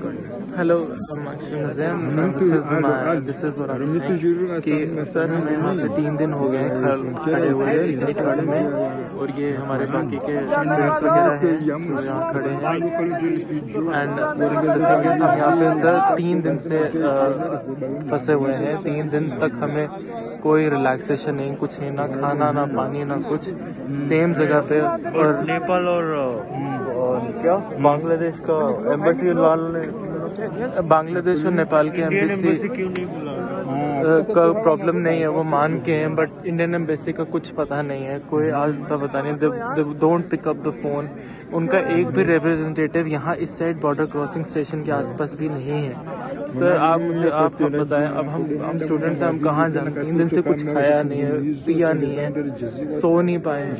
Hello this is what I am कि sir हमें यहाँ पे 3 दिन हो गए खड़े हुए इतनी ठंड में, और ये हमारे बाकी के फ्रेंड्स वगैरह हैं जो यहाँ खड़े हैं। एंड हम यहाँ पे सर 3 दिन से फंसे हुए हैं। 3 दिन तक हमें कोई रिलैक्सेशन नहीं, कुछ नहीं, ना खाना ना पानी ना कुछ, सेम जगह पे। और नेपाल और क्या बांग्लादेश का एम्बेसी वालों ने, बांग्लादेश और नेपाल के एम्बेसी क्यों नहीं बुला? का प्रॉब्लम नहीं है, वो मान के हैं, बट इंडियन एम्बेसी का कुछ पता नहीं है, कोई आज तक पता नहीं। They don't pick up the phone. उनका एक भी रिप्रेजेंटेटिव यहाँ इस साइड बॉर्डर क्रॉसिंग स्टेशन के आसपास भी नहीं है। सर आप मुझे आप बताएं, अब हम स्टूडेंट्स हैं, हम कहाँ जाएं? 3 दिन से कुछ खाया नहीं है, पिया नहीं है, सो नहीं पाए,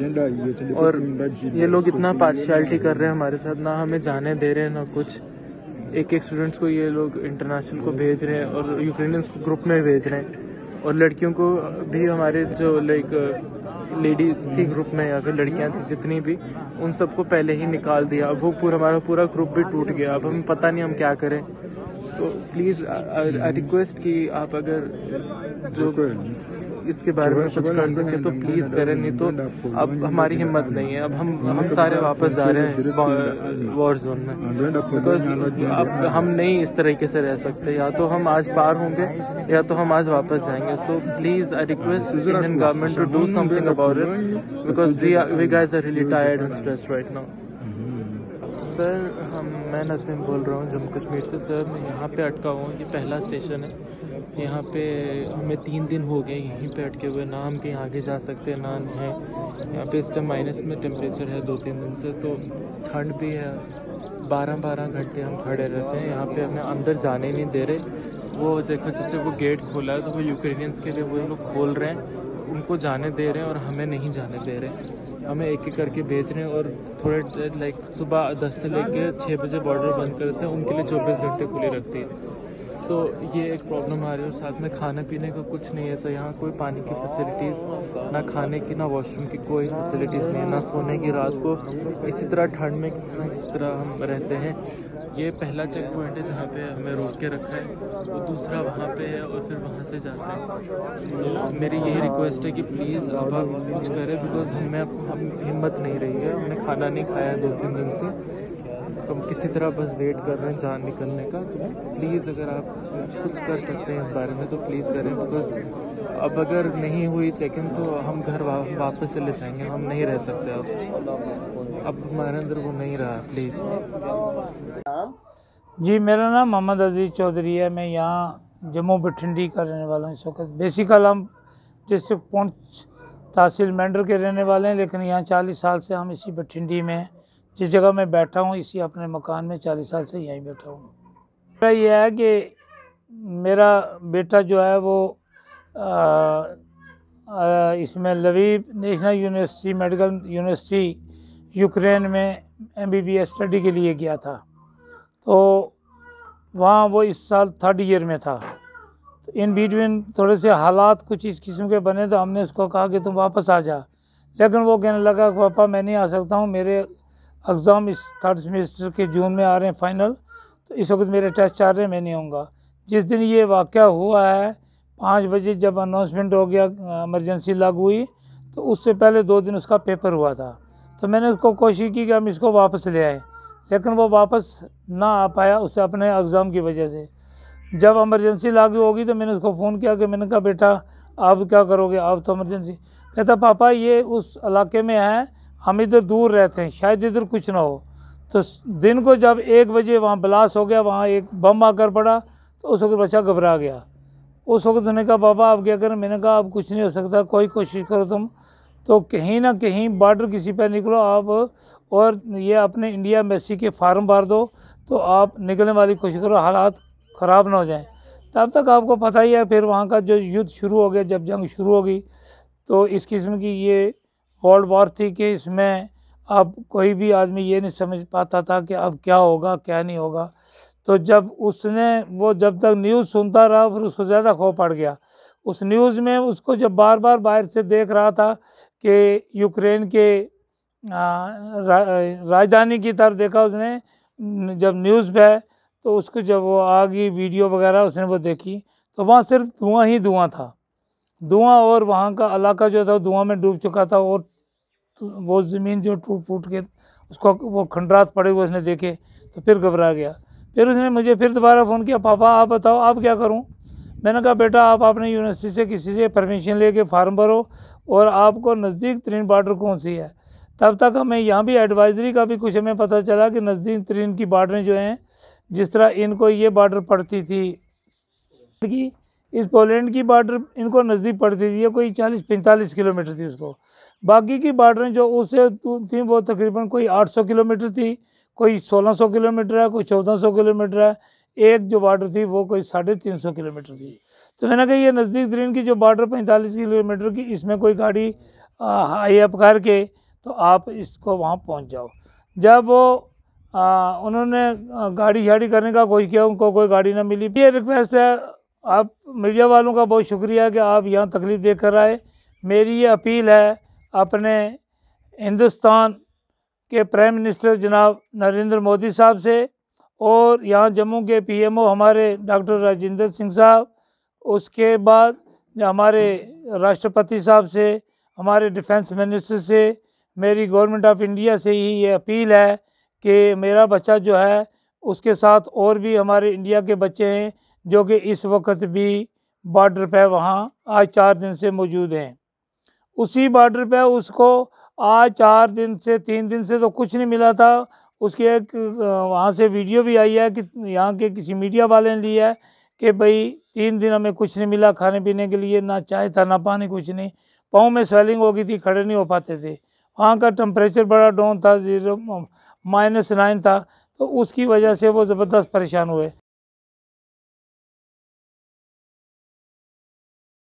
और ये लोग इतना पार्शियलिटी कर रहे हैं हमारे साथ, ना हमें जाने दे रहे हैं ना कुछ। एक स्टूडेंट्स को ये लोग इंटरनेशनल को भेज रहे हैं और यूक्रेनियंस को ग्रुप में भेज रहे हैं, और लड़कियों को भी हमारे जो लेडीज थी ग्रुप में या फिर लड़कियां थी जितनी भी, उन सबको पहले ही निकाल दिया। अब वो हमारा पूरा ग्रुप भी टूट गया। अब हमें पता नहीं हम क्या करें। सो प्लीज़ आई रिक्वेस्ट कि आप अगर जो इसके बारे में कुछ कर सके तो प्लीज़ करें, नहीं तो अब हमारी हिम्मत नहीं है। अब हम सारे वापस जा रहे हैं वॉर जोन में, बिकॉज अब हम नहीं इस तरीके से रह सकते। या तो हम आज पार होंगे या तो हम आज वापस जाएंगे। So please I request Indian government to do something about it, because we guys are really tired and stressed right now. Sir मैं नसीम बोल रहा हूँ जम्मू कश्मीर से। सर मैं यहाँ पे अटका हुआ हूँ, ये पहला स्टेशन है। यहाँ पे हमें 3 दिन हो गए यहीं पे अटके हुए, ना हम कहीं आगे जा सकते ना है। यहाँ पे इस टाइम माइनस में टेम्परेचर है 2-3 दिन से, तो ठंड भी है। 12-12 घंटे हम खड़े रहते हैं यहाँ पे, हमें अंदर जाने नहीं दे रहे। वो देखो जैसे वो गेट खोला है तो वो यूक्रेनियंस के लिए वो लोग खोल रहे हैं, उनको जाने दे रहे हैं और हमें नहीं जाने दे रहे। हमें एक एक करके भेज रहे हैं, और थोड़े लाइक सुबह 10 से लेके 6 बजे बॉर्डर बंद करते हैं, उनके लिए 24 घंटे खुली रखती है। सो ये एक प्रॉब्लम आ रही है, और साथ में खाने पीने का कुछ नहीं है सर। यहाँ कोई पानी की फैसिलिटीज़, ना खाने की ना वॉशरूम की कोई फैसिलिटीज़ नहीं है, ना सोने की। रात को इसी तरह ठंड में किसी तरह हम रहते हैं। ये पहला चेक पॉइंट है जहाँ पे हमें रोक के रखा है, वो दूसरा वहाँ पे है, और फिर वहाँ से जाते हैं। तो मेरी यही रिक्वेस्ट है कि प्लीज़ अब आप कुछ करें, बिकॉज हम हिम्मत नहीं रही है, हमने खाना नहीं खाया है 2-3 दिन से। तो हम किसी तरह बस वेट कर रहे हैं जान निकलने का। तो प्लीज़ अगर आप कुछ कर सकते हैं इस बारे में तो प्लीज़ करें, बिकॉज अब अगर नहीं हुई चेक इन तो हम घर वापस चले जाएंगे, हम नहीं रह सकते। अब हमारे अंदर वो नहीं रहा। प्लीज़। जी मेरा नाम मोहम्मद अजीज़ चौधरी है। मैं यहाँ जम्मू बठिंडी का रहने वाला हूँ। इस वक्त बेसिकल हम डिस्ट्रिक्ट पुंछ तहसील मेंढर के रहने वाले हैं, लेकिन यहाँ 40 साल से हम इसी बठिंडी में, जिस जगह मैं बैठा हूँ इसी अपने मकान में 40 साल से यहीं बैठा हूँ। मेरा ये है कि मेरा बेटा जो है वो इसमें Lviv national university medical university Ukraine में MBBS स्टडी के लिए गया था। तो वहाँ वो इस साल 3rd ईयर में था। तो इन बिटवीन थोड़े से हालात कुछ इस किस्म के बने, तो हमने उसको कहा कि तुम वापस आ जा, लेकिन वो कहने लगा कि पापा मैं नहीं आ सकता हूँ, मेरे एग्ज़ाम इस 3rd सेमेस्टर के जून में आ रहे हैं फाइनल, तो इस वक्त मेरे टेस्ट चल रहे हैं, मैं नहीं आऊँगा। जिस दिन ये वाक़या हुआ है 5 बजे जब अनाउंसमेंट हो गया, इमरजेंसी लागू हुई, तो उससे पहले 2 दिन उसका पेपर हुआ था। तो मैंने उसको कोशिश की कि हम इसको वापस ले आए, लेकिन वो वापस ना आ पाया उसे अपने एग्ज़ाम की वजह से। जब इमरजेंसी लागू होगी तो मैंने उसको फ़ोन किया कि मैंने कहा बेटा आप क्या करोगे, आप तो इमरजेंसी। कहता पापा ये उस इलाके में है, हम इधर दूर रहते हैं, शायद इधर कुछ ना हो। तो दिन को जब 1 बजे वहाँ ब्लास्ट हो गया, वहाँ एक बम आकर पड़ा, तो उस वक्त बच्चा घबरा गया। उस वक्त उसने कहा पापा आप क्या करें। मैंने कहा अब कुछ नहीं हो सकता, कोई कोशिश करो तुम, तो कहीं ना कहीं बॉर्डर किसी पर निकलो आप, और ये अपने इंडिया एम्बेसी के फार्म भर दो, तो आप निकलने वाली कोशिश करो, हालात ख़राब ना हो जाएं। तब तक आपको पता ही है फिर वहाँ का जो युद्ध शुरू हो गया, जब जंग शुरू हो गई, तो इस किस्म की ये वर्ल्ड वॉर थी कि इसमें अब कोई भी आदमी ये नहीं समझ पाता था कि अब क्या होगा क्या नहीं होगा। तो जब वो जब तक न्यूज़ सुनता रहा फिर उसको ज़्यादा खौफ पड़ गया। उस न्यूज़ में उसको जब बार बार बाहर से देख रहा था कि यूक्रेन के राजधानी की तरफ देखा उसने जब न्यूज़ पे, तो उसको जब वो आ गई वीडियो वगैरह उसने वो देखी तो वहाँ सिर्फ धुआं ही धुआं था, धुआं, और वहाँ का इलाका जो था धुआं में डूब चुका था। और वो ज़मीन जो टूट फूट के उसको वो खंडरात पड़े हुए उसने देखे तो फिर घबरा गया। फिर उसने मुझे फिर दोबारा फ़ोन किया, पापा आप बताओ आप क्या करूं? मैंने कहा बेटा आप अपने यूनिवर्सिटी से किसी से परमिशन लेके फार्म भरो और आपको नज़दीक तरीन बॉर्डर कौन सी है। तब तक हमें यहाँ भी एडवाइजरी का भी कुछ हमें पता चला कि नज़दीक तरीन की बॉर्डरें जो हैं, जिस तरह इनको ये बॉर्डर पड़ती थी कि इस पोलैंड की बॉर्डर इनको नज़दीक पड़ती थी, ये कोई 40-45 किलोमीटर थी उसको। बाकी की बॉर्डरें जो उससे थी वो तकरीबन कोई 800 किलोमीटर थी, कोई 1600 किलोमीटर है, कोई 1400 किलोमीटर है। एक जो बॉर्डर थी वो कोई 350 किलोमीटर थी। तो मैंने कहा ये नज़दीक तरीन की जो बॉर्डर 45 किलोमीटर की, इसमें कोई गाड़ी हाई अप करके तो आप इसको वहाँ पहुँच जाओ। जब वो उन्होंने गाड़ी शाड़ी करने का कोशिश किया, उनको कोई गाड़ी ना मिली। ये रिक्वेस्ट है आप मीडिया वालों का, बहुत शुक्रिया कि आप यहाँ तकलीफ़ देख कर आए। मेरी ये अपील है अपने हिंदुस्तान के प्राइम मिनिस्टर जनाब नरेंद्र मोदी साहब से और यहाँ जम्मू के पीएमओ हमारे डॉक्टर राजेंद्र सिंह साहब, उसके बाद हमारे राष्ट्रपति साहब से, हमारे डिफेंस मिनिस्टर से, मेरी गवर्नमेंट ऑफ इंडिया से ही ये अपील है कि मेरा बच्चा जो है उसके साथ और भी हमारे इंडिया के बच्चे हैं जो कि इस वक्त भी बॉर्डर पे वहाँ आज 4 दिन से मौजूद हैं। उसी बॉर्डर पे उसको आज 4 दिन से 3 दिन से तो कुछ नहीं मिला था। उसकी एक वहाँ से वीडियो भी आई है कि यहाँ के किसी मीडिया वाले ने लिया है कि भाई 3 दिन हमें कुछ नहीं मिला खाने पीने के लिए, ना चाय था ना पानी, कुछ नहीं। पाँव में स्वेलिंग हो गई थी, खड़े नहीं हो पाते थे। वहाँ का टेम्परेचर बड़ा डाउन था, -9 था, तो उसकी वजह से वो ज़बरदस्त परेशान हुए।